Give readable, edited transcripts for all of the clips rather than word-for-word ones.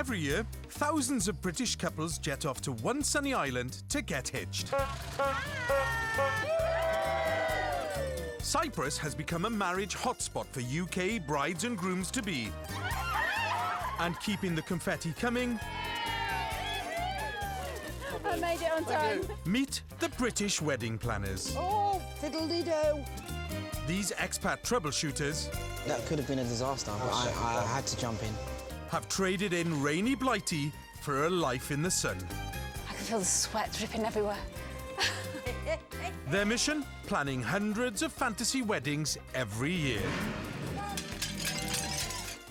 Every year, thousands of British couples jet off to one sunny island to get hitched. Cyprus has become a marriage hotspot for UK brides and grooms-to-be. And keeping the confetti coming... I made it on time. Meet the British wedding planners. Oh, fiddle-dee-do. These expat troubleshooters... That could have been a disaster, but I had to jump in. ...have traded in rainy Blighty for a life in the sun. I can feel the sweat dripping everywhere. Their mission? Planning hundreds of fantasy weddings every year.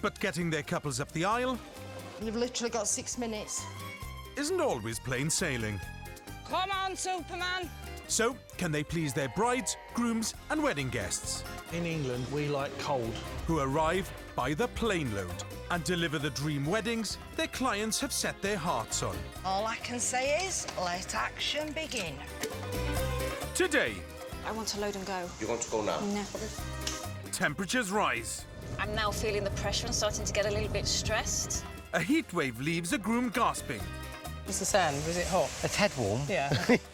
But getting their couples up the aisle... You've literally got 6 minutes. ...isn't always plain sailing. Come on, Superman! So, can they please their brides, grooms and wedding guests? In England, we like cold. Who arrive by the plane load and deliver the dream weddings their clients have set their hearts on. All I can say is, let action begin. Today... I want to load and go. You want to go now? No. Temperatures rise. I'm now feeling the pressure and starting to get a little bit stressed. A heat wave leaves a groom gasping. It's the sand, is it hot? It's head warm. Yeah.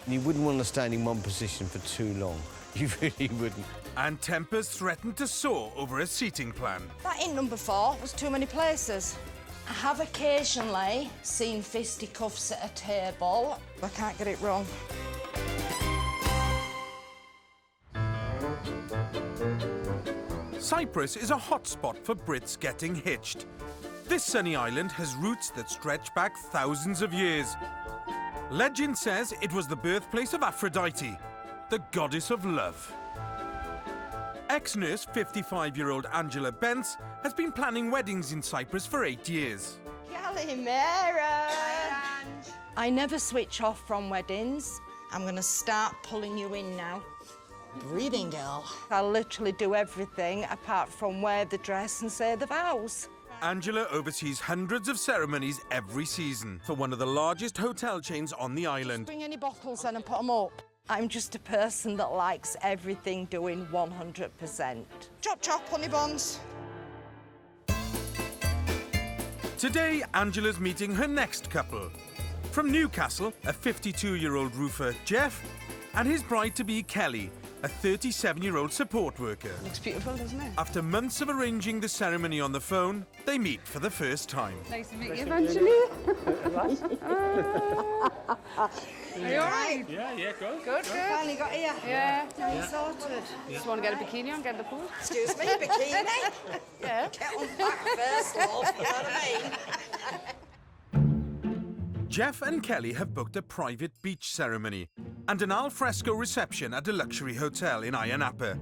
You wouldn't want to stand in one position for too long. You really wouldn't. And tempers threaten to soar over a seating plan. That ain't number 4. There's too many places. I have occasionally seen fisticuffs at a table. I can't get it wrong. Cyprus is a hotspot for Brits getting hitched. This sunny island has roots that stretch back thousands of years. Legend says it was the birthplace of Aphrodite, the goddess of love. Ex-nurse 55-year-old Angela Bence has been planning weddings in Cyprus for 8 years. Calimera! I never switch off from weddings. I'm going to start pulling you in now. Breathing, girl. I literally do everything apart from wear the dress and say the vows. Angela oversees hundreds of ceremonies every season for one of the largest hotel chains on the island. Bring any bottles in and put them up. I'm just a person that likes everything doing 100%. Chop, chop, honey buns. Today, Angela's meeting her next couple. From Newcastle, a 52-year-old roofer, Jeff, and his bride-to-be, Kelly, a 37-year-old support worker. Looks beautiful, doesn't it? After months of arranging the ceremony on the phone, they meet for the first time. Nice to meet you, Evangeline. Are you all right? Yeah, good. Good. Finally got here. Yeah. Now sorted. Just want to get a bikini on, get in the pool. Excuse me, bikini? Yeah. Get on back first, love, you know what I mean? Jeff and Kelly have booked a private beach ceremony and an al fresco reception at a luxury hotel in Ayia Napa.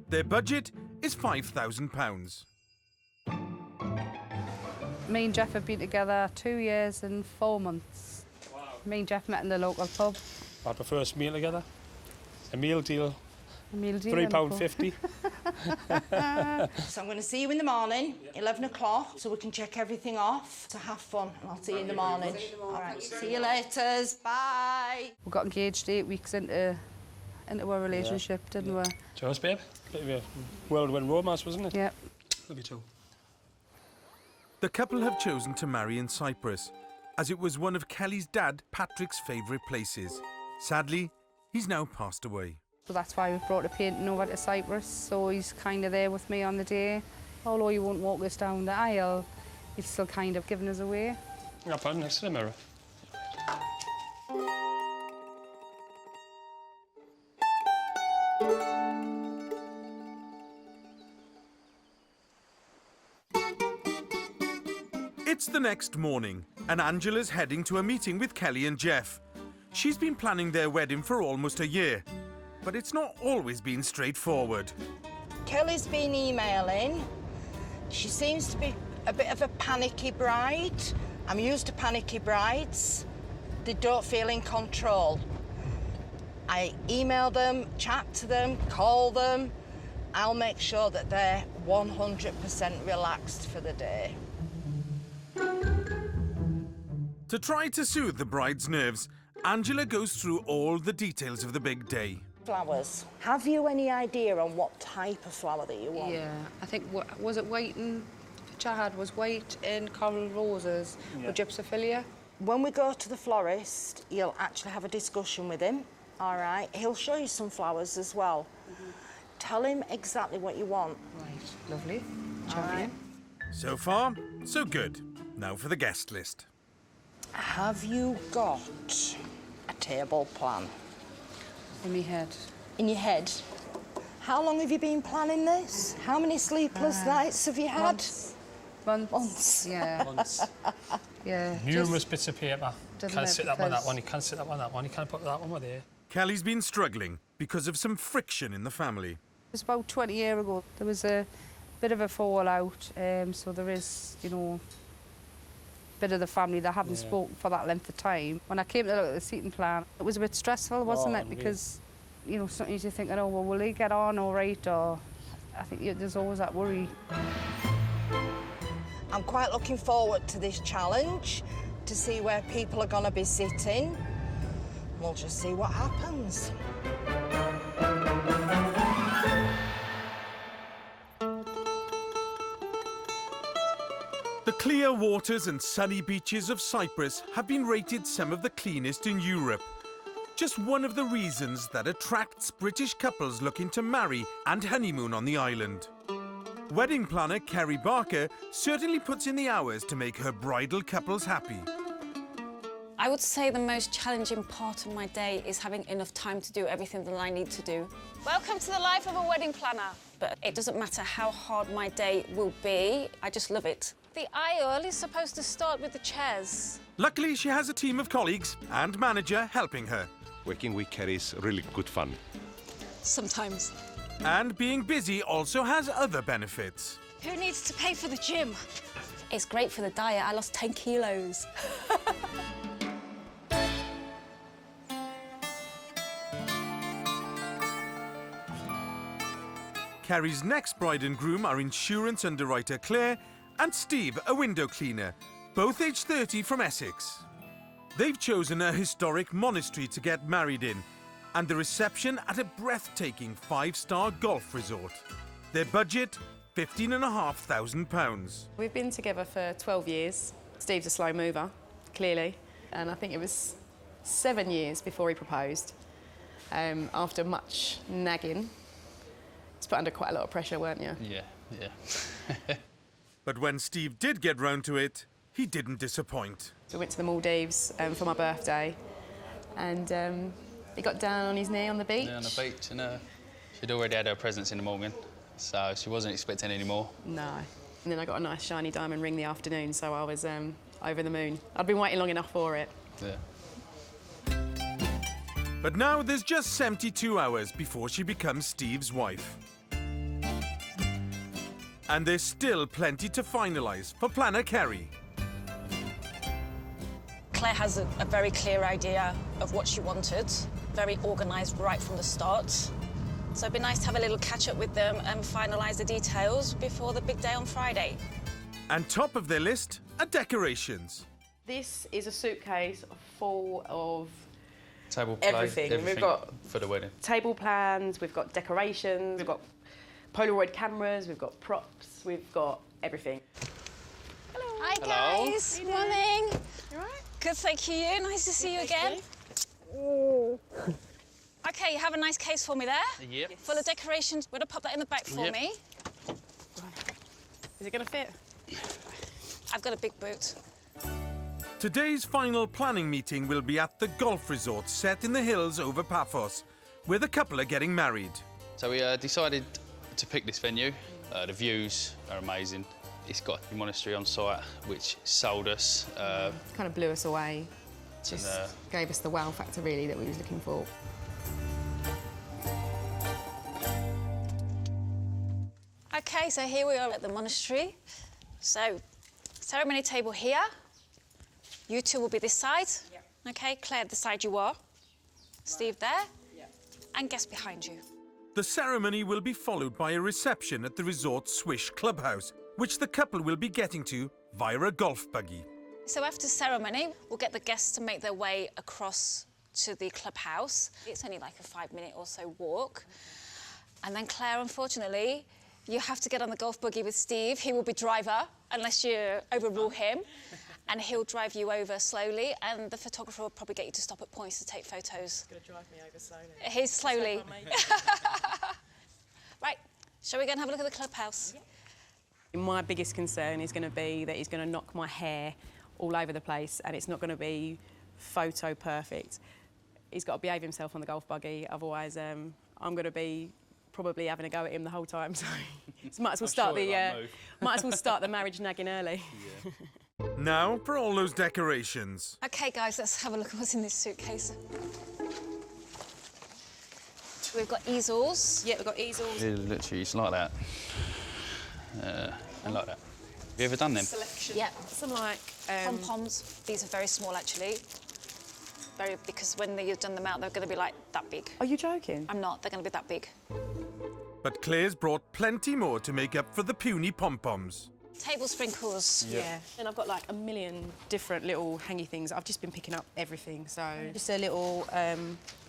Their budget is £5,000. Me and Jeff have been together 2 years and 4 months. Wow. Me and Jeff met in the local pub. Had the first meal together. A meal deal. A meal deal. £3.50. So I'm going to see you in the morning, 11 o'clock, so we can check everything off. So have fun, and I'll see you in the morning. All right, see you later. Bye. We got engaged 8 weeks into our relationship, didn't we? Cheers, babe. Bit of a whirlwind romance, wasn't it? Yep. Love you too. The couple have chosen to marry in Cyprus, as it was one of Kelly's dad, Patrick's favourite places. Sadly, he's now passed away. So that's why we've brought a painting over to Cyprus, so he's kind of there with me on the day. Although he won't walk us down the aisle, he's still kind of giving us away. I'll put him next to the mirror. It's the next morning, and Angela's heading to a meeting with Kelly and Jeff. She's been planning their wedding for almost a year, but it's not always been straightforward. Kelly's been emailing. She seems to be a bit of a panicky bride. I'm used to panicky brides. They don't feel in control. I email them, chat to them, call them. I'll make sure that they're 100% relaxed for the day. To try to soothe the bride's nerves, Angela goes through all the details of the big day. Flowers. Have you any idea on what type of flower that you want? Yeah, I think, was it white and picture I had was white and coral roses with gypsophilia. When we go to the florist, you'll actually have a discussion with him, all right? He'll show you some flowers as well. Tell him exactly what you want. Right, lovely. All right. So far, so good. Now for the guest list. Have you got a table plan In my head. in your head? How long have you been planning this? How many sleepless nights have you had? Months. Yeah. Once. Yeah. Numerous bits of paper. Doesn't Can't it? sit that one, that Because- one. You can't sit that one, that one. You can't put that one there. Kelly's been struggling because of some friction in the family. It was about 20 years ago. There was a bit of a fallout, so there is, you know, a bit of the family that haven't spoken for that length of time. When I came to look at the seating plan, it was a bit stressful, wasn't it? Because, you know, sometimes you're thinking, oh, well, will he get on all right? Or I think there's always that worry. I'm quite looking forward to this challenge, to see where people are going to be sitting. We'll just see what happens. The clear waters and sunny beaches of Cyprus have been rated some of the cleanest in Europe. Just one of the reasons that attracts British couples looking to marry and honeymoon on the island. Wedding planner Kerry Barker certainly puts in the hours to make her bridal couples happy. I would say the most challenging part of my day is having enough time to do everything that I need to do. Welcome to the life of a wedding planner. But it doesn't matter how hard my day will be, I just love it. The aisle is supposed to start with the chairs. Luckily, she has a team of colleagues and manager helping her. Working with Kerry is really good fun. Sometimes. And being busy also has other benefits. Who needs to pay for the gym? It's great for the diet. I lost 10 kilos. Kerry's next bride and groom are insurance underwriter Claire and Steve, a window cleaner, both aged 30 from Essex. They've chosen a historic monastery to get married in and the reception at a breathtaking 5-star golf resort. Their budget, £15,500. We've been together for 12 years. Steve's a slow mover, clearly. And I think it was 7 years before he proposed. After much nagging. He's put under quite a lot of pressure, weren't you? Yeah. But when Steve did get round to it, he didn't disappoint. So we went to the Maldives for my birthday. And he got down on his knee on the beach. Yeah, on the beach, and she'd already had her presents in the morning, so she wasn't expecting any more. No. And then I got a nice shiny diamond ring the afternoon, so I was over the moon. I'd been waiting long enough for it. Yeah. But now there's just 72 hours before she becomes Steve's wife. And there's still plenty to finalise for planner Kerry. Claire has a very clear idea of what she wanted, very organised right from the start. So it'd be nice to have a little catch-up with them and finalise the details before the big day on Friday. And top of their list are decorations. This is a suitcase full of Table everything. We've got for the wedding. table plans, we've got decorations, we've got Polaroid cameras, we've got props, we've got everything. Hi, Hello. guys. Morning. You all right? Good, thank you. Nice to see you again. OK, you have a nice case for me there? Yep. Full of decorations. Would you pop that in the back for me? Is it going to fit? I've got a big boot. Today's final planning meeting will be at the golf resort set in the hills over Paphos, where the couple are getting married. So we decided to pick this venue. The views are amazing. It's got a monastery on site, which sold us. Kind of blew us away. Just gave us the wow factor, really, that we was looking for. OK, so here we are at the monastery. So, ceremony table here. You two will be this side. Yep. OK, Claire, the side you are. Right. Steve there. Yep. And guests behind you. The ceremony will be followed by a reception at the resort's Swish clubhouse, which the couple will be getting to via a golf buggy. So after ceremony, we'll get the guests to make their way across to the clubhouse. It's only like a 5-minute or so walk. And then Claire, unfortunately, you have to get on the golf buggy with Steve. He will be driver, unless you overrule him, and he'll drive you over slowly, and the photographer will probably get you to stop at points to take photos. He's going to drive me over slowly. He's slowly. Right, shall we go and have a look at the clubhouse? Yeah. My biggest concern is going to be that he's going to knock my hair all over the place, and it's not going to be photo perfect. He's got to behave himself on the golf buggy, otherwise I'm going to be probably having a go at him the whole time. So might as well start the marriage nagging early. Yeah. Now for all those decorations. OK, guys, let's have a look at what's in this suitcase. We've got easels. Yeah, we've got easels. Literally, it's like that. And like that. Have you ever done them? Selection. Yeah. Some like... Pom-poms. These are very small, actually. Because when you've done them out, they're going to be like that big. Are you joking? I'm not. They're going to be that big. But Claire's brought plenty more to make up for the puny pom-poms. Table sprinkles. Yeah. And I've got like a million different little hangy things. I've just been picking up everything, so... Just a little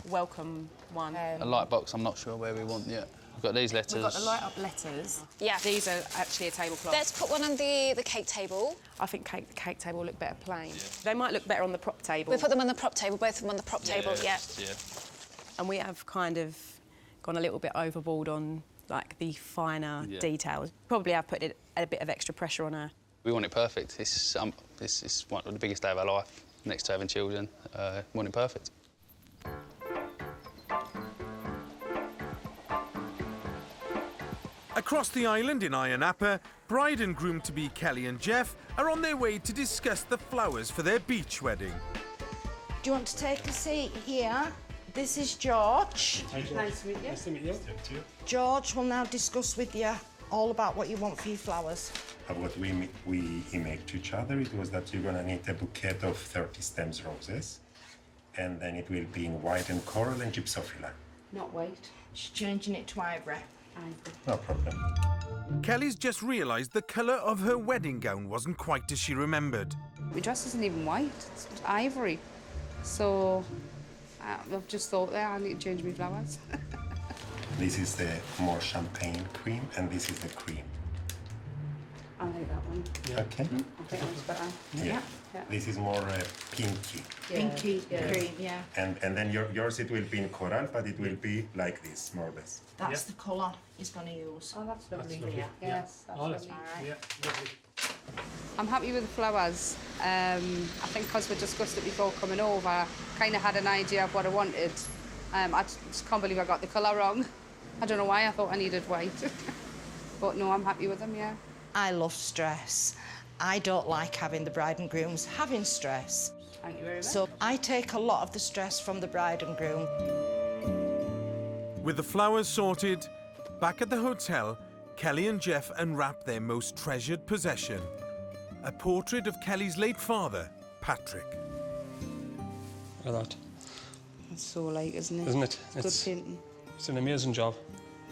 welcome one. A light box, I'm not sure where we want yet. We've got these letters. We've got the light-up letters. Yeah. These are actually a tablecloth. Let's put one on the cake table. I think the cake table will look better plain. Yeah. They might look better on the prop table. We put them on the prop table, both of them on the prop table, yeah. And we have kind of gone a little bit overboard on, like, the finer details. Probably I've put a bit of extra pressure on her. We want it perfect. This is one of the biggest day of our life, next to having children. Want it perfect. Across the island in Ayia Napa, bride and groom-to-be Kelly and Jeff are on their way to discuss the flowers for their beach wedding. Do you want to take a seat here? This is George. Hi, George. Nice to meet you. Nice to meet you. George will now discuss with you all about what you want for your flowers. What we make to each other, it was that you're gonna need a bouquet of 30 stems roses, and then it will be in white and coral and gypsophila. Not white. She's changing it to ivory. No problem. Kelly's just realised the colour of her wedding gown wasn't quite as she remembered. My dress isn't even white, it's ivory. So I've just thought there, I need to change my flowers. This is the more champagne cream, and this is the cream. I like that one. Yeah. Okay. I think that's better. Yeah. This is more pinky. Pinky cream, yeah. And then yours, it will be in coral, but it will be like this, more or less. That's the colour he's going to use. Oh, that's lovely. lovely. Yes, that's lovely. Yeah, lovely. I'm happy with the flowers. I think because we discussed it before coming over, I kind of had an idea of what I wanted. I just can't believe I got the colour wrong. I don't know why I thought I needed white. But no, I'm happy with them, yeah. I love stress. I don't like having the bride and grooms having stress. Thank you very much. So I take a lot of the stress from the bride and groom. With the flowers sorted, back at the hotel, Kelly and Jeff unwrap their most treasured possession, a portrait of Kelly's late father, Patrick. Look at that. It's so light, isn't it? Isn't it? It's good painting. It's an amazing job.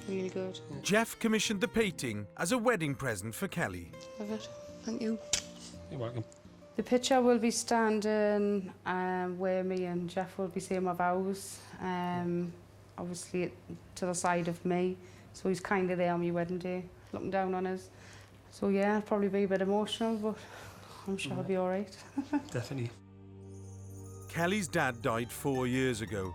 Really good. Jeff commissioned the painting as a wedding present for Kelly. Love it. Thank you. You're welcome. The picture will be standing where me and Jeff will be saying my vows. Obviously to the side of me. So he's kind of there on my wedding day, looking down on us. So yeah, it'll probably be a bit emotional, but I'm sure I'll be all right. Definitely. Kelly's dad died 4 years ago,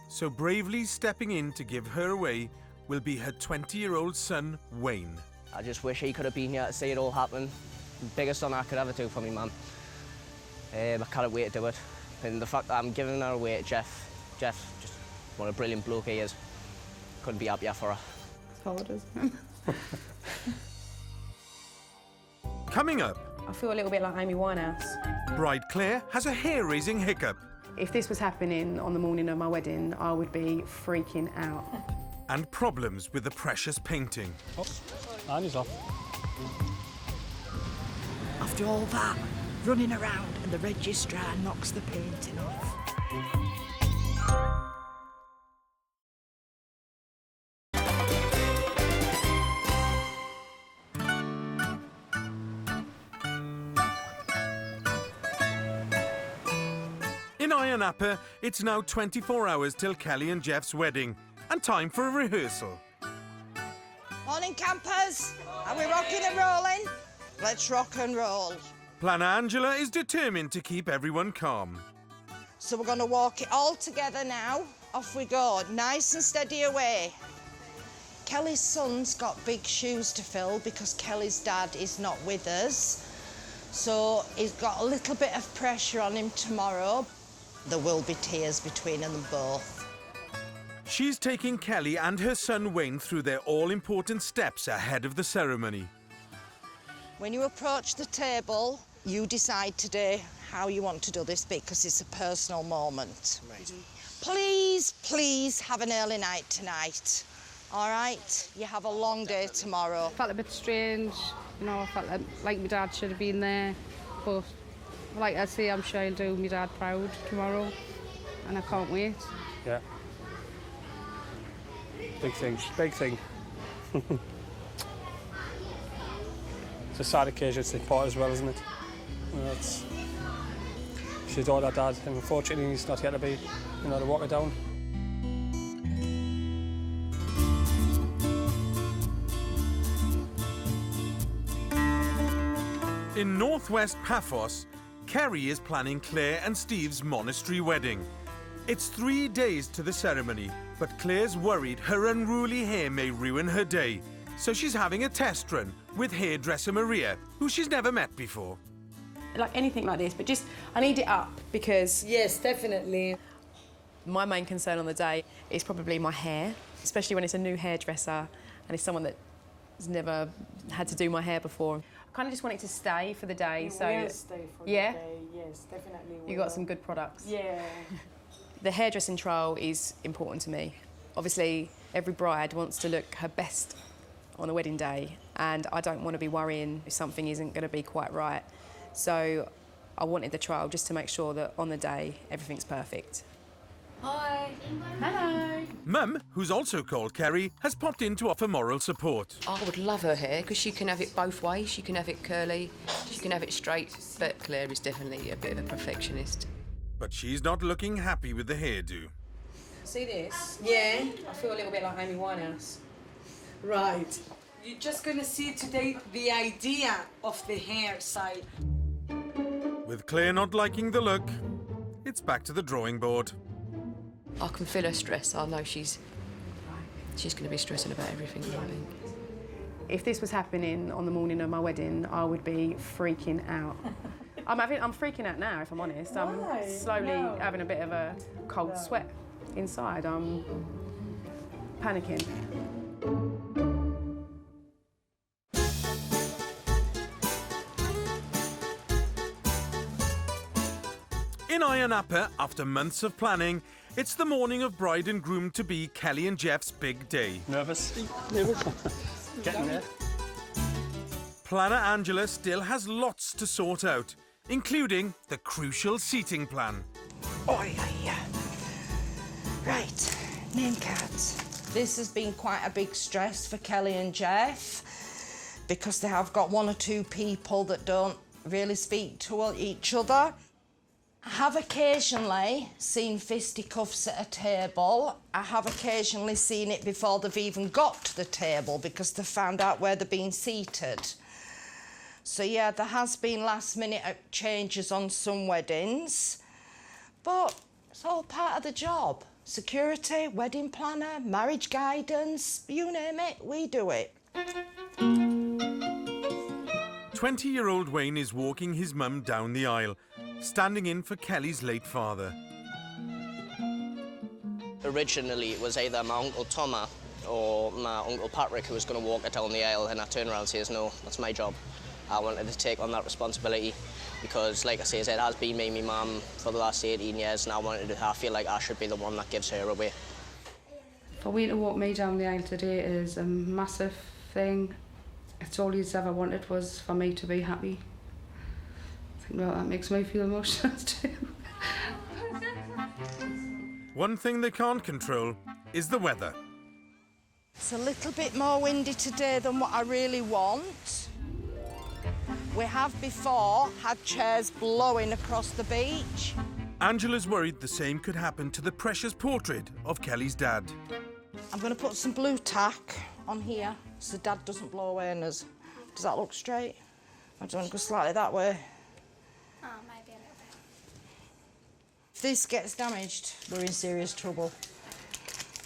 so bravely stepping in to give her away will be her 20-year-old son, Wayne. I just wish he could have been here to see it all happen. The biggest son I could ever do for me, man. I can't wait to do it. And the fact that I'm giving her away to Jeff, just what a brilliant bloke he is. Couldn't be happier for her. That's all it is. Coming up, I feel a little bit like Amy Winehouse. bride Claire has a hair-raising hiccup. If this was happening on the morning of my wedding, I would be freaking out. And problems with the precious painting. Oh, and he's off. After all that, running around and the registrar knocks the painting off. In Ayia Napa, it's now 24 hours till Kelly and Jeff's wedding, and time for a rehearsal. Morning, campers. Are we rocking and rolling? Let's rock and roll. Planner Angela is determined to keep everyone calm. So we're going to walk it all together now. Off we go, nice and steady away. Kelly's son's got big shoes to fill because Kelly's dad is not with us. So he's got a little bit of pressure on him tomorrow. There will be tears between them both. She's taking Kelly and her son Wayne through their all-important steps ahead of the ceremony. When you approach the table, you decide today how you want to do this bit because it's a personal moment. Right. Please, please have an early night tonight. All right? You have a long day tomorrow. Felt a bit strange, you know, I felt like my dad should have been there, but like I say, I'm sure I'll do my dad proud tomorrow, and I can't wait. Yeah. Big thing, big thing. It's a sad occasion to take part as well, isn't it? You know, it's she adored her dad, and unfortunately he's not here to be, you know, to walk her down. In northwest Paphos, Kerry is planning Claire and Steve's monastery wedding. It's 3 days to the ceremony, but Claire's worried her unruly hair may ruin her day, so she's having a test run with hairdresser Maria, who she's never met before. Like anything like this, but just, I need it up because... Yes, definitely. My main concern on the day is probably my hair, especially when it's a new hairdresser and it's someone that has never had to do my hair before. I kind of just want it to stay for the day. It so will stay for the day, yes, definitely will. You got some good products. Yeah. The hairdressing trial is important to me. Obviously, every bride wants to look her best on the wedding day, and I don't want to be worrying if something isn't going to be quite right. So I wanted the trial just to make sure that on the day, everything's perfect. Hi. Hello. Mum, who's also called Kerry, has popped in to offer moral support. I would love her hair because she can have it both ways. She can have it curly, she can have it straight, but Claire is definitely a bit of a perfectionist. But she's not looking happy with the hairdo. See this? Yeah. I feel a little bit like Amy Winehouse. Right. You're just going to see today the idea of the hair side. With Claire not liking the look, it's back to the drawing board. I can feel her stress. I know she's going to be stressing about everything, I think. If this was happening on the morning of my wedding, I would be freaking out. I'm freaking out now, if I'm honest. I'm slowly having a bit of a cold sweat inside. I'm panicking. In Iron Upper, after months of planning, it's the morning of bride and groom-to-be Kelly and Jeff's big day. Nervous? Nervous. Getting there. Planner Angela still has lots to sort out, including the crucial seating plan. Oh, yeah. Right, name cards. This has been quite a big stress for Kelly and Jeff because they have got one or two people that don't really speak to each other. I have occasionally seen fisticuffs at a table. I have occasionally seen it before they've even got to the table because they've found out where they're being seated. So, yeah, there has been last-minute changes on some weddings, but it's all part of the job. Security, wedding planner, marriage guidance, you name it, we do it. 20-year-old Wayne is walking his mum down the aisle, standing in for Kelly's late father. Originally, it was either my Uncle Thomas or my Uncle Patrick who was going to walk her down the aisle, and I turned around and says, no, that's my job. I wanted to take on that responsibility because, like I say, it has been me and my mum for the last 18 years, and I feel like I should be the one that gives her away. For Wayne to walk me down the aisle today is a massive thing. It's all he's ever wanted was for me to be happy. I think, well, that makes me feel emotional too. One thing they can't control is the weather. It's a little bit more windy today than what I really want. We have before had chairs blowing across the beach. Angela's worried the same could happen to the precious portrait of Kelly's dad. I'm going to put some blue tack on here so Dad doesn't blow away on us. Does that look straight? I don't want to go slightly that way. Oh, maybe a little bit. If this gets damaged, we're in serious trouble.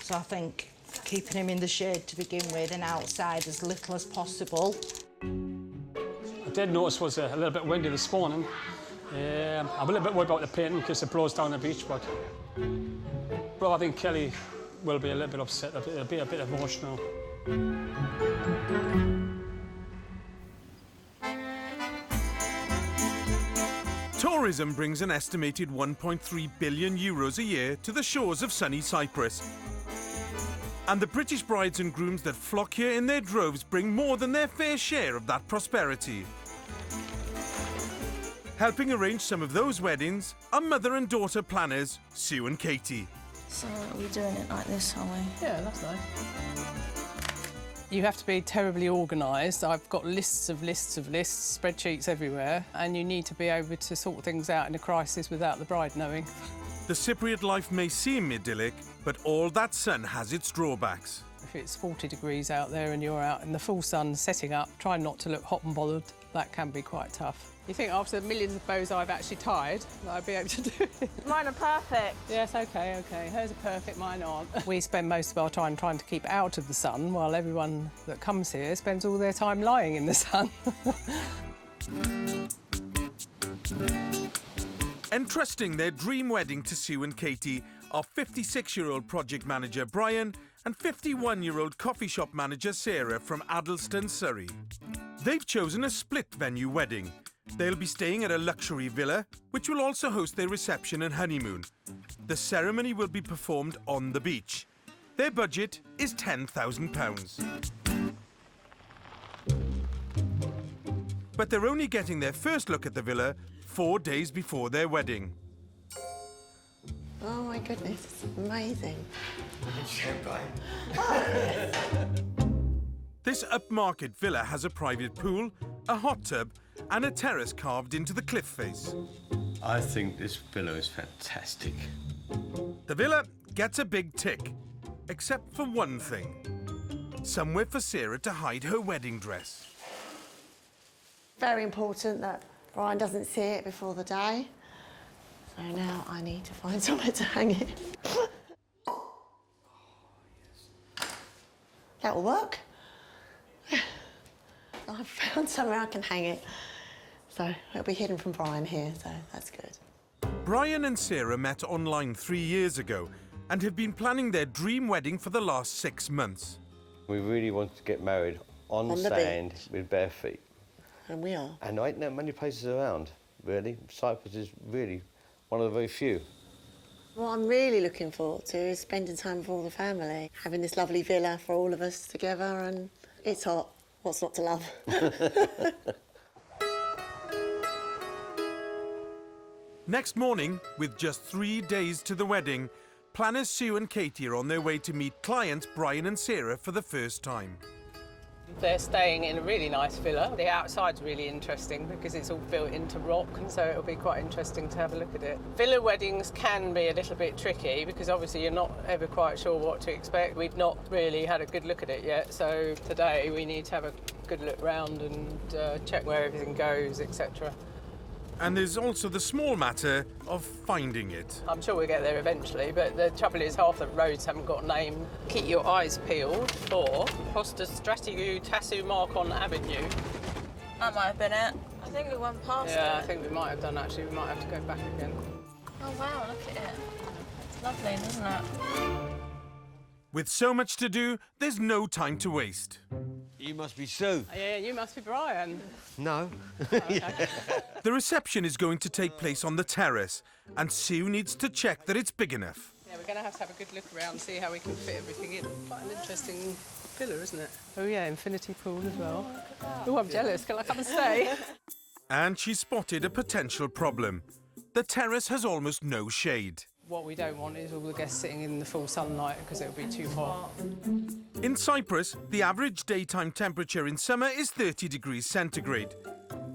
So I think keeping him in the shade to begin with and outside as little as possible. I did notice it was a little bit windy this morning. I'm a little bit worried about the painting because it blows down the beach, but I think Kelly will be a little bit upset. It'll be a bit emotional. Tourism brings an estimated 1.3 billion euros a year to the shores of sunny Cyprus. And the British brides and grooms that flock here in their droves bring more than their fair share of that prosperity. Helping arrange some of those weddings are mother and daughter planners, Sue and Katie. So are we doing it like this, are we? Yeah, that's nice. You have to be terribly organised. I've got lists, spreadsheets everywhere, and you need to be able to sort things out in a crisis without the bride knowing. The Cypriot life may seem idyllic, but all that sun has its drawbacks. If it's 40 degrees out there and you're out in the full sun setting up, trying not to look hot and bothered, that can be quite tough. You think after the millions of bows I've actually tied, that I'd be able to do it? Mine are perfect. Yes, OK. Hers are perfect, mine aren't. We spend most of our time trying to keep out of the sun, while everyone that comes here spends all their time lying in the sun. Entrusting their dream wedding to Sue and Katie are 56-year-old project manager Brian and 51-year-old coffee shop manager Sarah from Addleston, Surrey. They've chosen a split-venue wedding. They'll be staying at a luxury villa, which will also host their reception and honeymoon. The ceremony will be performed on the beach. Their budget is £10,000. But they're only getting their first look at the villa 4 days before their wedding. Oh my goodness, it's amazing. This upmarket villa has a private pool, a hot tub and a terrace carved into the cliff face. I think this villa is fantastic. The villa gets a big tick, except for one thing. Somewhere for Sarah to hide her wedding dress. Very important that Brian doesn't see it before the day. So now I need to find somewhere to hang it. That will work. I've found somewhere I can hang it. So it'll be hidden from Brian here, so that's good. Brian and Sarah met online 3 years ago and have been planning their dream wedding for the last 6 months. We really wanted to get married on the sand beach. with bare feet. And we are. And there ain't that many places around, really. Cyprus is really one of the very few. What I'm really looking forward to is spending time with all the family, having this lovely villa for all of us together, and it's hot. What's not to love? Next morning, with just 3 days to the wedding, planners Sue and Katie are on their way to meet clients Brian and Sarah for the first time. They're staying in a really nice villa. The outside's really interesting because it's all built into rock, and so it'll be quite interesting to have a look at it. Villa weddings can be a little bit tricky because obviously you're not ever quite sure what to expect. We've not really had a good look at it yet, so today we need to have a good look round and check where everything goes, etc. And there's also the small matter of finding it. I'm sure we'll get there eventually, but the trouble is half the roads haven't got a name. Keep your eyes peeled for Costa Strategou Tassou Marcon Avenue. That might have been it. I think we went past it. Yeah, I think we might have done actually. We might have to go back again. Oh wow, look at it. It's lovely, isn't it? With so much to do, there's no time to waste. You must be Sue. Yeah, you must be Brian. No. The reception is going to take place on the terrace, and Sue needs to check that it's big enough. Yeah, we're going to have a good look around, see how we can fit everything in. Quite an interesting villa, isn't it? Oh yeah, infinity pool as well. Oh, I'm jealous. Can I come and stay? And she spotted a potential problem. The terrace has almost no shade. What we don't want is all the guests sitting in the full sunlight because it'll be too hot. In Cyprus, the average daytime temperature in summer is 30 degrees centigrade.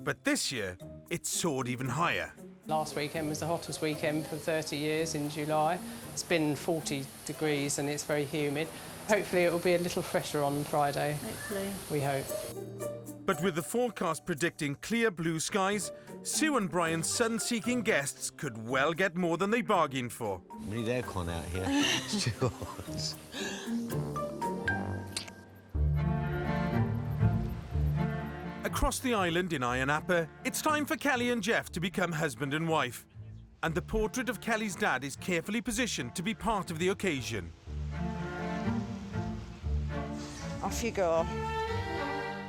But this year, it soared even higher. Last weekend was the hottest weekend for 30 years in July. It's been 40 degrees and it's very humid. Hopefully it will be a little fresher on Friday. Hopefully. We hope. But with the forecast predicting clear blue skies, Sue and Brian's sun-seeking guests could well get more than they bargained for. We need aircon out here. Across the island in Ayia Napa, it's time for Kelly and Jeff to become husband and wife. And the portrait of Kelly's dad is carefully positioned to be part of the occasion. Off you go.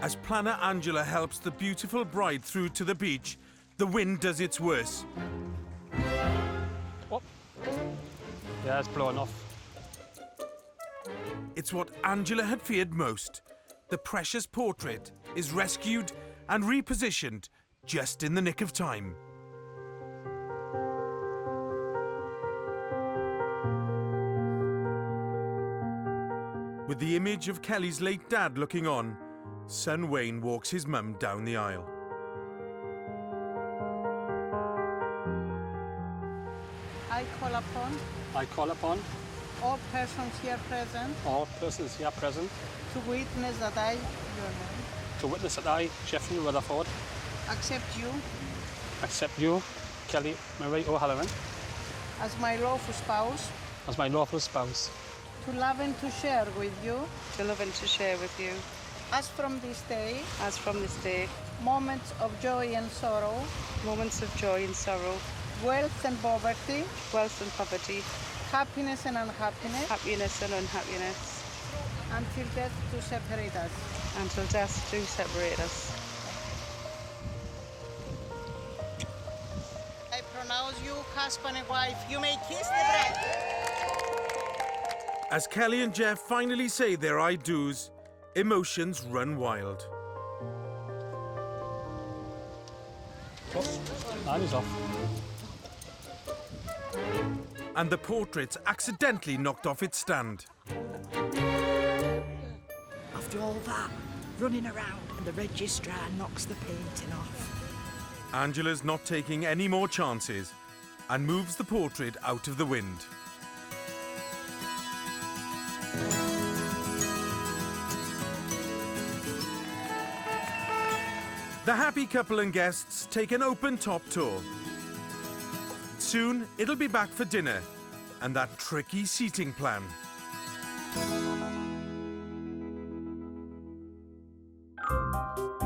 As planner Angela helps the beautiful bride through to the beach, the wind does its worst. Oh. Yeah, it's blowing off. It's what Angela had feared most. The precious portrait is rescued and repositioned just in the nick of time. With the image of Kelly's late dad looking on, son Wayne walks his mum down the aisle. I call upon all persons here present to witness that I, Jeffrey Rutherford, accept you, Kelly Marie O'Halloran, as my lawful spouse, to love and to share with you, as from this day, moments of joy and sorrow, wealth and poverty, happiness and unhappiness, until death do separate us. I pronounce you husband and wife. You may kiss the bride. As Kelly and Jeff finally say their I do's, emotions run wild. Line is off. And the portrait's accidentally knocked off its stand. After all that, running around and the registrar knocks the painting off. Angela's not taking any more chances and moves the portrait out of the wind. The happy couple and guests take an open-top tour. Soon, it'll be back for dinner and that tricky seating plan.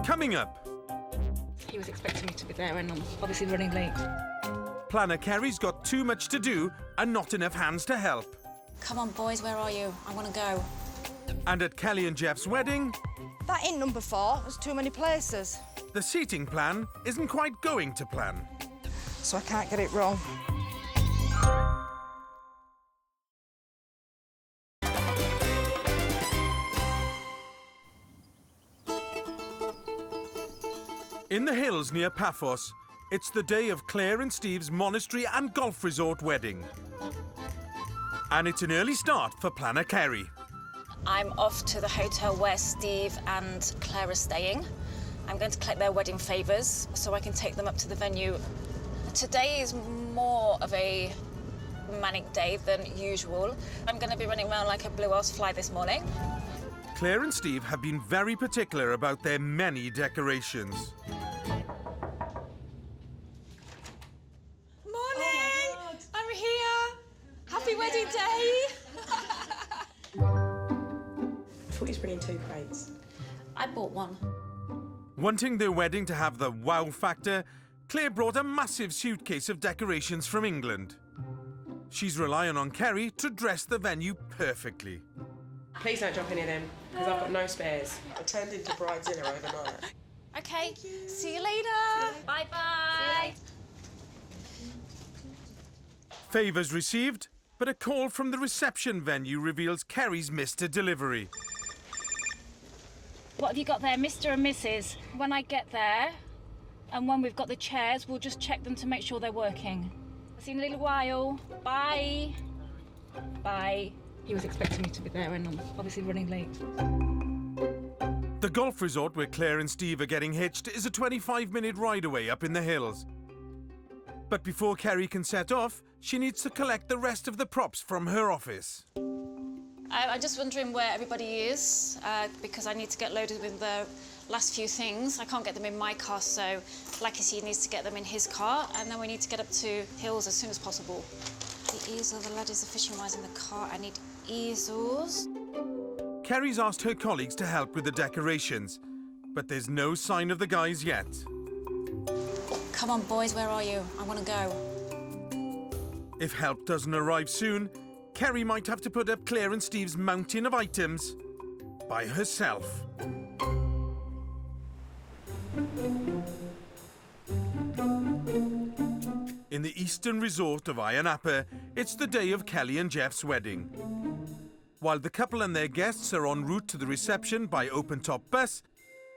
Coming up, He was expecting me to be there and I'm obviously running late. planner Kerry's got too much to do and not enough hands to help. Come on, boys, where are you? I want to go. And at Kelly and Jeff's wedding, That ain't number 4. There's too many places. the seating plan isn't quite going to plan. So I can't get it wrong. In the hills near Paphos, it's the day of Claire and Steve's monastery and golf resort wedding. And it's an early start for planner Kerry. I'm off to the hotel where Steve and Claire are staying. I'm going to collect their wedding favours so I can take them up to the venue. Today is more of a manic day than usual. I'm going to be running around like a blue-ass fly this morning. Claire and Steve have been very particular about their many decorations. Morning! I'm here! Happy wedding day! I thought he was bringing 2 crates. I bought one. Wanting their wedding to have the wow factor, Claire brought a massive suitcase of decorations from England. She's relying on Kerry to dress the venue perfectly. Please don't jump any of them, because I've got no spares. I turned into bridezilla overnight. Okay, see you later. Bye-bye. Favours received, but a call from the reception venue reveals Kerry's missed a delivery. What have you got there, Mr. and Mrs? When I get there, and when we've got the chairs, we'll just check them to make sure they're working. I'll see you in a little while. Bye. Bye. He was expecting me to be there and I'm obviously running late. The golf resort where Claire and Steve are getting hitched is a 25-minute ride away up in the hills. But before Kerry can set off, she needs to collect the rest of the props from her office. I'm just wondering where everybody is because I need to get loaded with the last few things. I can't get them in my car, so like I see, he needs to get them in his car, and then we need to get up to Hills as soon as possible. The easel, the ladders, the fishing wires in the car. I need easels. Kerry's asked her colleagues to help with the decorations, but there's no sign of the guys yet. Come on, boys, where are you? I want to go. If help doesn't arrive soon, Kerry might have to put up Claire and Steve's mountain of items by herself. In the eastern resort of Ayia Napa, it's the day of Kelly and Jeff's wedding. While the couple and their guests are en route to the reception by open-top bus,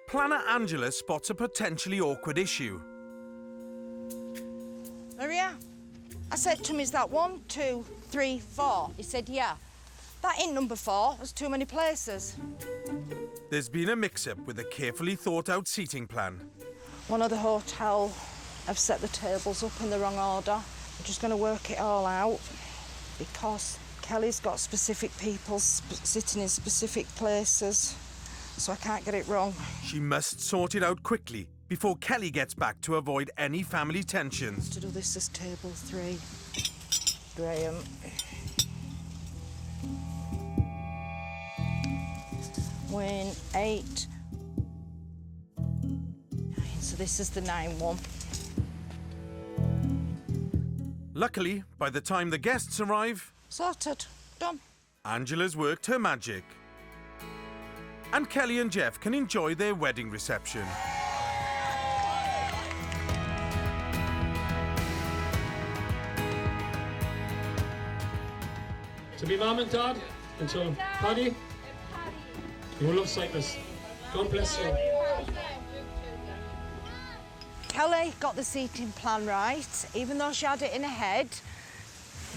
planner Angela spots a potentially awkward issue. Maria, I said to him, is that 1, 2, 3, 4? He said, yeah. That ain't number 4. There's too many places. There's been a mix-up with a carefully thought-out seating plan. One of the hotel have set the tables up in the wrong order. I'm just going to work it all out because Kelly's got specific people sitting in specific places, so I can't get it wrong. She must sort it out quickly before Kelly gets back to avoid any family tensions. To do this as table 3. Graham. Wayne, 8. So this is the 9 one. Luckily, by the time the guests arrive... Sorted. Done. Angela's worked her magic. And Kelly and Jeff can enjoy their wedding reception. To be mum and dad until Paddy. You will love Cyprus. God bless you. Kelly got the seating plan right. Even though she had it in her head,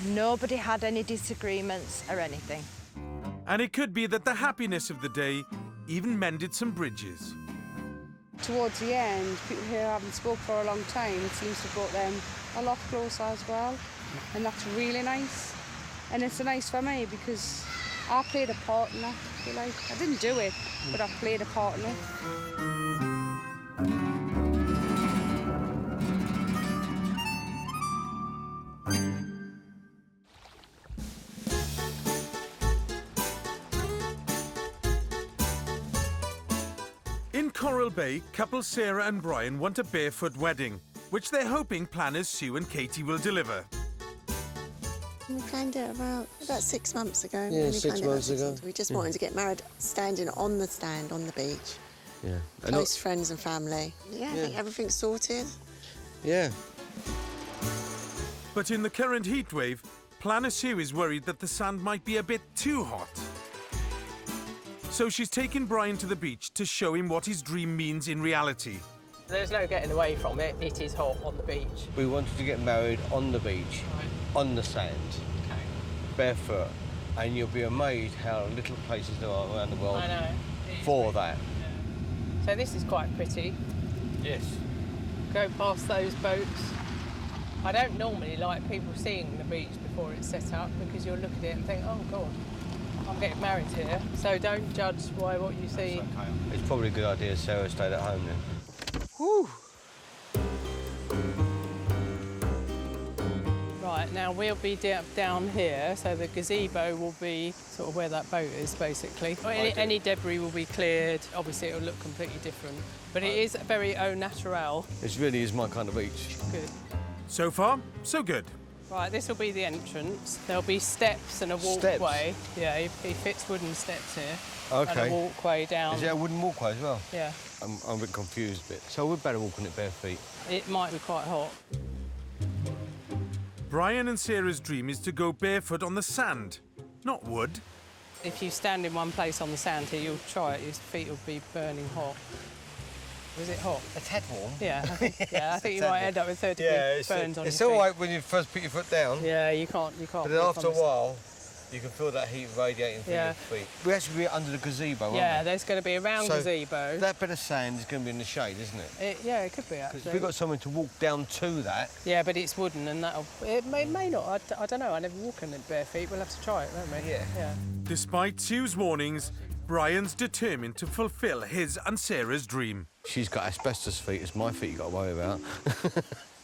nobody had any disagreements or anything. And it could be that the happiness of the day even mended some bridges. Towards the end, people who haven't spoke for a long time, it seems to have brought them a lot closer as well. And that's really nice. And it's nice for me because I played a part in that, I feel like. I didn't do it, but I played a part in it. In Coral Bay, couple Sarah and Brian want a barefoot wedding, which they're hoping planners Sue and Katie will deliver. We planned it about 6 months ago. Yeah, 6 months ago. We just wanted to get married standing on the stand on the beach. Yeah. Close friends and family. Yeah, I think everything's sorted. Yeah. But in the current heat wave, planner Sue is worried that the sand might be a bit too hot. So she's taken Brian to the beach to show him what his dream means in reality. There's no getting away from it. It is hot on the beach. We wanted to get married on the beach, on the sand, barefoot, and you'll be amazed how little places there are around the world for that. So this is quite pretty. Yes. Go past those boats. I don't normally like people seeing the beach before it's set up because you'll look at it and think, oh God, I'm getting married here. So don't judge by what you see. It's probably a good idea Sarah stayed at home then. Whew. Right, now we'll be down here, so the gazebo will be sort of where that boat is, basically. Any debris will be cleared. Obviously, it'll look completely different. But it is very au naturel. It really is my kind of beach. Good. So far, so good. Right, this will be the entrance. There'll be steps and a walkway. Steps? Yeah, he fits wooden steps here. Okay. And a walkway down. Is there a wooden walkway as well? Yeah. I'm a bit confused a bit. So we're better walking it bare feet. It might be quite hot. Brian and Sarah's dream is to go barefoot on the sand, not wood. If you stand in one place on the sand here, you'll try it, your feet will be burning hot. Was it hot? It's head warm. Yeah, I think you might end up with 30 burns on your feet. It's all right when you first put your foot down. Yeah, you can't. But then after a while, you can feel that heat radiating through your feet. We actually be under the gazebo, aren't we? Yeah, there's going to be a round gazebo. That bit of sand is going to be in the shade, isn't it? Yeah, it could be, actually. Because we've got something to walk down to that. Yeah, but it's wooden and it may not. I don't know. I never walk in it bare feet. We'll have to try it, won't we? Yeah. Despite Sue's warnings, Brian's determined to fulfil his and Sarah's dream. She's got asbestos feet, it's my feet you've got to worry about.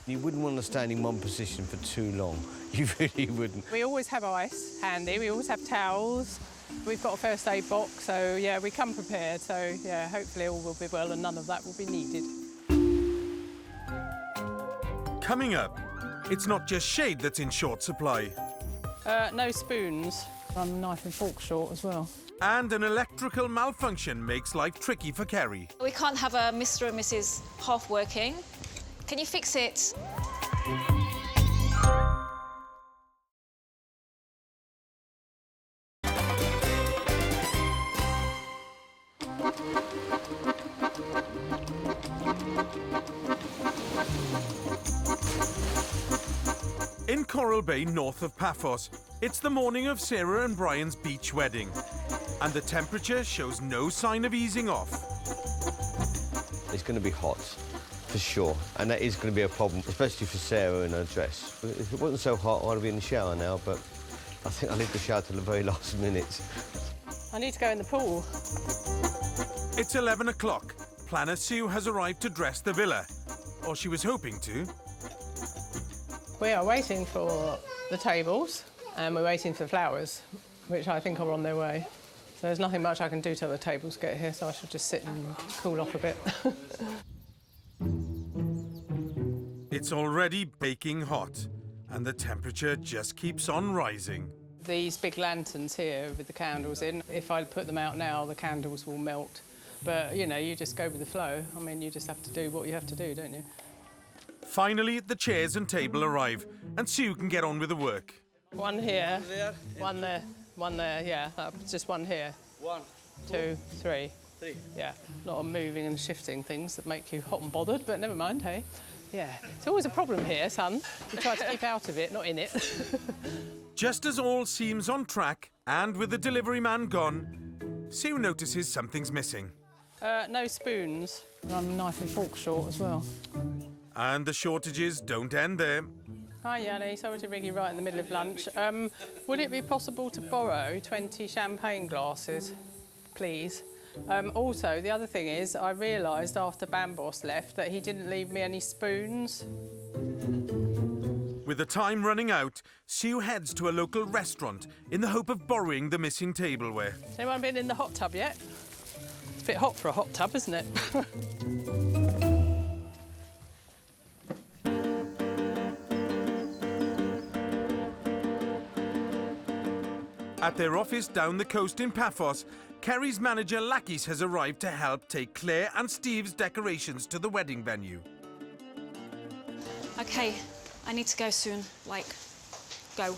You wouldn't want to stand in one position for too long. You really wouldn't. We always have ice handy, we always have towels. We've got a first aid box, so yeah, we come prepared. So yeah, hopefully all will be well and none of that will be needed. Coming up, it's not just shade that's in short supply. No spoons. I'm knife and fork short as well. And an electrical malfunction makes life tricky for Kerry. We can't have a Mr. and Mrs. half working. Can you fix it? In Coral Bay, north of Paphos, it's the morning of Sarah and Brian's beach wedding. And the temperature shows no sign of easing off. It's going to be hot, for sure, and that is going to be a problem, especially for Sarah in her dress. If it wasn't so hot, I'd be in the shower now, but I think I leave the shower till the very last minute. I need to go in the pool. It's 11 o'clock. Planner Sue has arrived to dress the villa, or she was hoping to. We are waiting for the tables and we're waiting for flowers, which I think are on their way. So there's nothing much I can do till the tables get here, so I should just sit and cool off a bit. It's already baking hot, and the temperature just keeps on rising. These big lanterns here with the candles in, if I put them out now, the candles will melt. But, you know, you just go with the flow. I mean, you just have to do what you have to do, don't you? Finally, the chairs and table arrive, and Sue can get on with the work. One here, one there, one there, yeah. Just one here. 1, 2, 3. Yeah, a lot of moving and shifting things that make you hot and bothered, but never mind, hey? Yeah, it's always a problem here, son. You try to keep out of it, not in it. Just as all seems on track, and with the delivery man gone, Sue notices something's missing. No spoons. I'm knife and fork short as well. And the shortages don't end there. Hi, Yanni. Sorry to ring you right in the middle of lunch. Would it be possible to borrow 20 champagne glasses, please? Also, the other thing is, I realised after Bambos left that he didn't leave me any spoons. With the time running out, Sue heads to a local restaurant in the hope of borrowing the missing tableware. Has anyone been in the hot tub yet? It's a bit hot for a hot tub, isn't it? At their office down the coast in Paphos, Kerry's manager Lakis has arrived to help take Claire and Steve's decorations to the wedding venue. OK, I need to go soon. Like, go.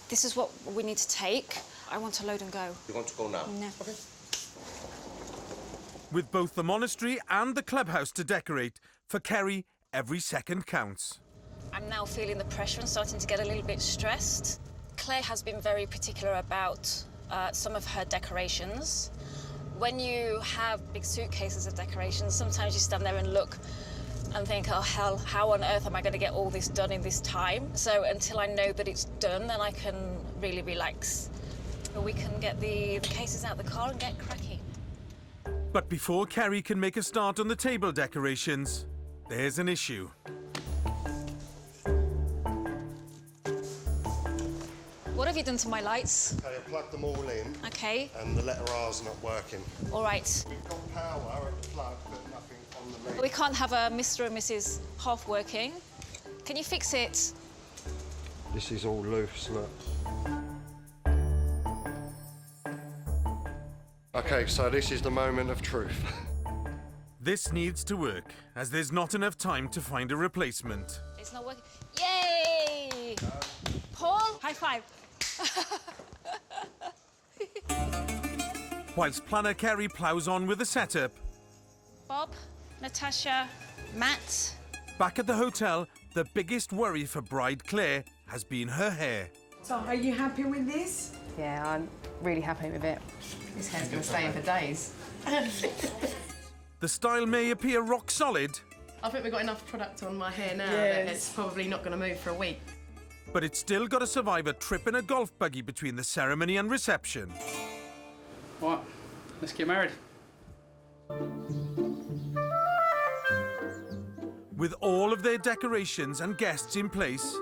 This is what we need to take. I want to load and go. You want to go now? No. OK. With both the monastery and the clubhouse to decorate, for Kerry, every second counts. I'm now feeling the pressure and starting to get a little bit stressed. Claire has been very particular about some of her decorations. When you have big suitcases of decorations, sometimes you stand there and look and think, oh hell, how on earth am I going to get all this done in this time? So until I know that it's done, then I can really relax. We can get the cases out of the car and get cracking. But before Kerry can make a start on the table decorations, there's an issue. What have you done to my lights? Okay, I plugged them all in. OK. And the letter R's not working. All right. We've got power at the plug, but nothing on the lead. We can't have a Mr. and Mrs. half working. Can you fix it? This is all loose, look. Okay, so this is the moment of truth. This needs to work, as there's not enough time to find a replacement. It's not working. Yay! Paul, high five. Whilst planner Kerry ploughs on with the setup, Bob, Natasha, Matt. back at the hotel, the biggest worry for bride Claire has been her hair. So, are you happy with this? Yeah, I'm really happy with it. This hair's going to stay in for days. The style may appear rock solid, I think we've got enough product on my hair now that it's probably not going to move for a week. but it's still got to survive a trip in a golf buggy between the ceremony and reception. What? let's get married. With all of their decorations and guests in place,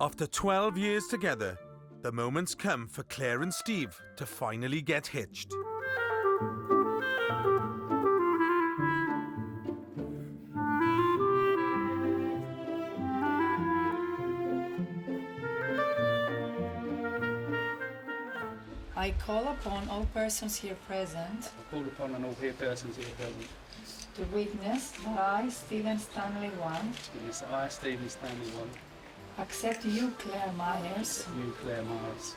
after 12 years together, the moment's come for Claire and Steve to finally get hitched. I call upon all persons here present I call upon all here persons here present to witness that I, Stephen Stanley I, witness that I, Stephen Stanley I, accept you, Claire Myers, you, Claire Myers,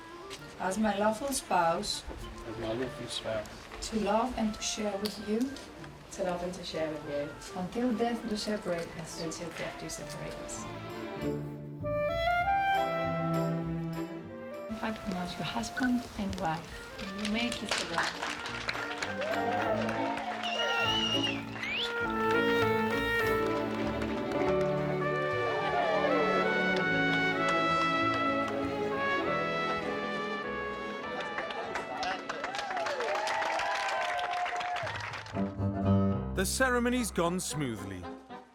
as my lawful spouse, as my lawful spouse, to love and to share with you, To love and to share with you, until death do separate us. until death do separate us. I pronounce you husband and wife, and you may kiss the bride. The ceremony's gone smoothly,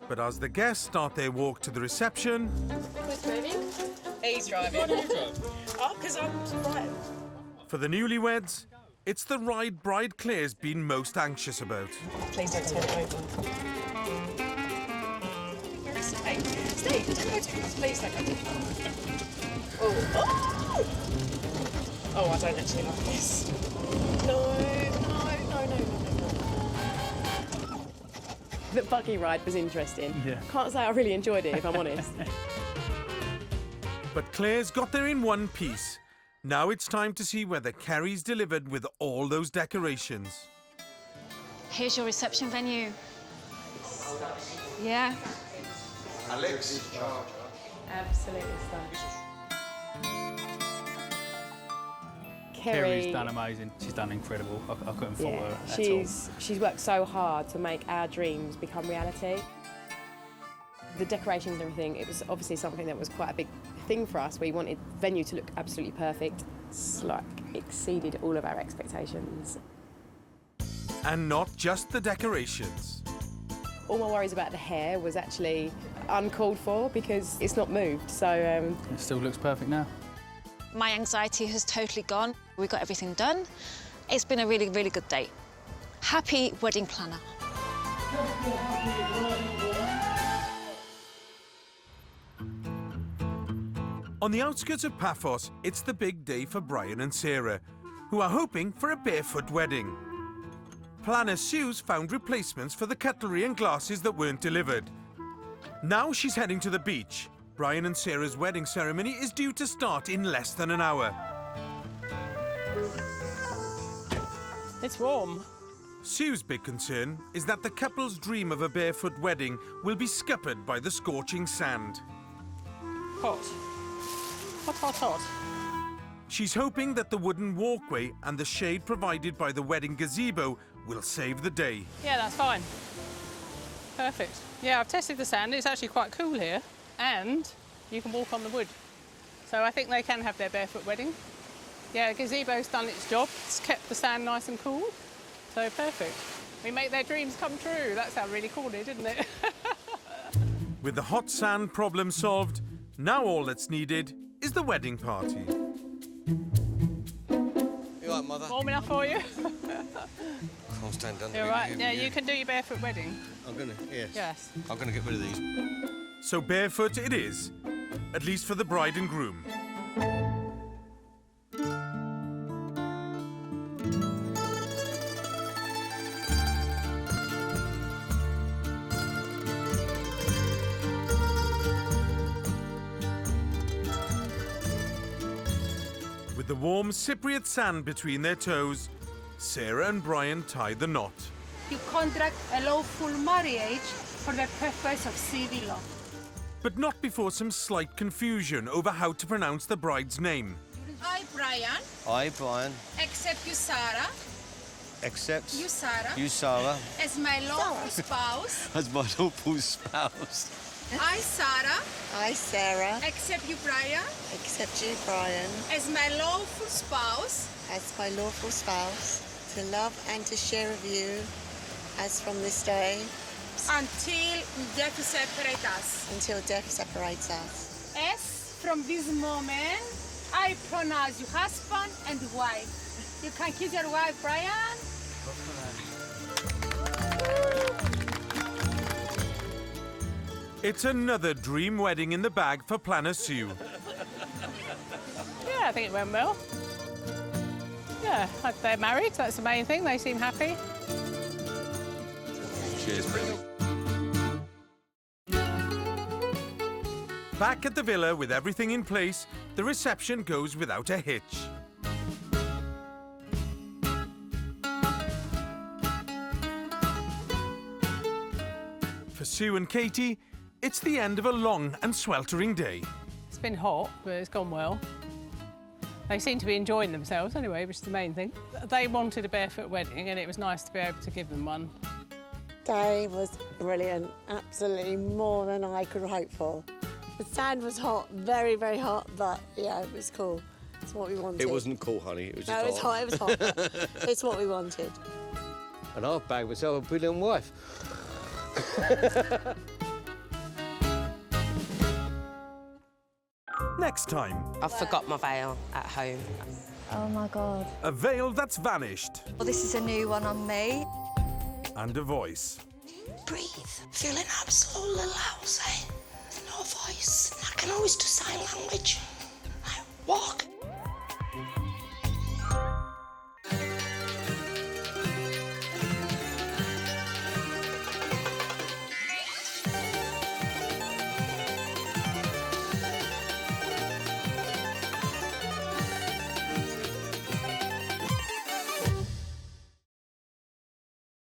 but as the guests start their walk to the reception, Who's driving? He's driving. Why do you drive? Oh, because I'm right. for the newlyweds, it's the ride bride Claire's been most anxious about. Please don't turn it over. Steve, don't go too fast. Please don't go too fast. Oh. Oh, I don't actually like this. No. The buggy ride was interesting. Yeah. Can't say I really enjoyed it, if I'm honest. But Claire's got there in one piece. Now it's time to see whether Kerry's delivered with all those decorations. Here's your reception venue. Yeah. Alex. Absolutely stunning. Kerry's done amazing. She's done incredible. I couldn't fault her at all. She's worked so hard to make our dreams become reality. The decorations and everything, it was obviously something that was quite a big thing for us. We wanted the venue to look absolutely perfect. It's like exceeded all of our expectations. And not just the decorations. All my worries about the hair was actually uncalled for because it's not moved, so... It still looks perfect now. My anxiety has totally gone. We got everything done. It's been a really, really good day. Happy wedding planner. On the outskirts of Paphos, it's the big day for Brian and Sarah, who are hoping for a barefoot wedding. Planner Sue's found replacements for the cutlery and glasses that weren't delivered. Now she's heading to the beach. Brian and Sarah's wedding ceremony is due to start in less than an hour. It's warm. Sue's big concern is that the couple's dream of a barefoot wedding will be scuppered by the scorching sand. Hot. Hot, hot, hot. She's hoping that the wooden walkway and the shade provided by the wedding gazebo will save the day. Yeah, that's fine. Perfect. Yeah, I've tested the sand. It's actually quite cool here. And you can walk on the wood. So I think they can have their barefoot wedding. Yeah, gazebo's done its job. It's kept the sand nice and cool. So perfect. We make their dreams come true. That sounded really corny, didn't it? With the hot sand problem solved, now all that's needed is the wedding party. You all right, Mother? Warm enough for you? I'll stand down. You're right. Yeah, you can do your barefoot wedding. I'm gonna, yes. Yes. I'm gonna get rid of these. So barefoot it is, at least for the bride and groom. With the warm Cypriot sand between their toes, Sarah and Brian tie the knot. You contract a lawful marriage for the purpose of civil law. But not before some slight confusion over how to pronounce the bride's name. I, Brian, I, Brian, accept you, Sarah, accept you, Sarah, you, Sarah, as my lawful spouse. as my lawful spouse. I, Sarah, I, Sarah, accept you, Brian, accept you, Brian, as my lawful spouse. as my lawful spouse. To love and to share with you as from this day. Until death separates us. Until death separates us. As from this moment, I pronounce you husband and wife. You can kiss your wife, Brian. It's another dream wedding in the bag for planner Sue. Yeah, I think it went well. Yeah, they're married, that's the main thing. They seem happy. Cheers, baby. Back at the villa with everything in place, the reception goes without a hitch. For Sue and Katie, it's the end of a long and sweltering day. It's been hot, but it's gone well. They seem to be enjoying themselves anyway, which is the main thing. They wanted a barefoot wedding, and it was nice to be able to give them one. Day was brilliant, absolutely more than I could hope for. The sand was hot, very, very hot, but yeah, it was cool. It's what we wanted. It wasn't cool, honey. It was just no, it was hot. It was hot. It's what we wanted. And I've bagged myself a brilliant wife. Next time. I forgot my veil at home. Oh my God. A veil that's vanished. Well, this is a new one on me. And a voice. Breathe. Feeling absolutely lousy. No voice. I can always do sign language. I walk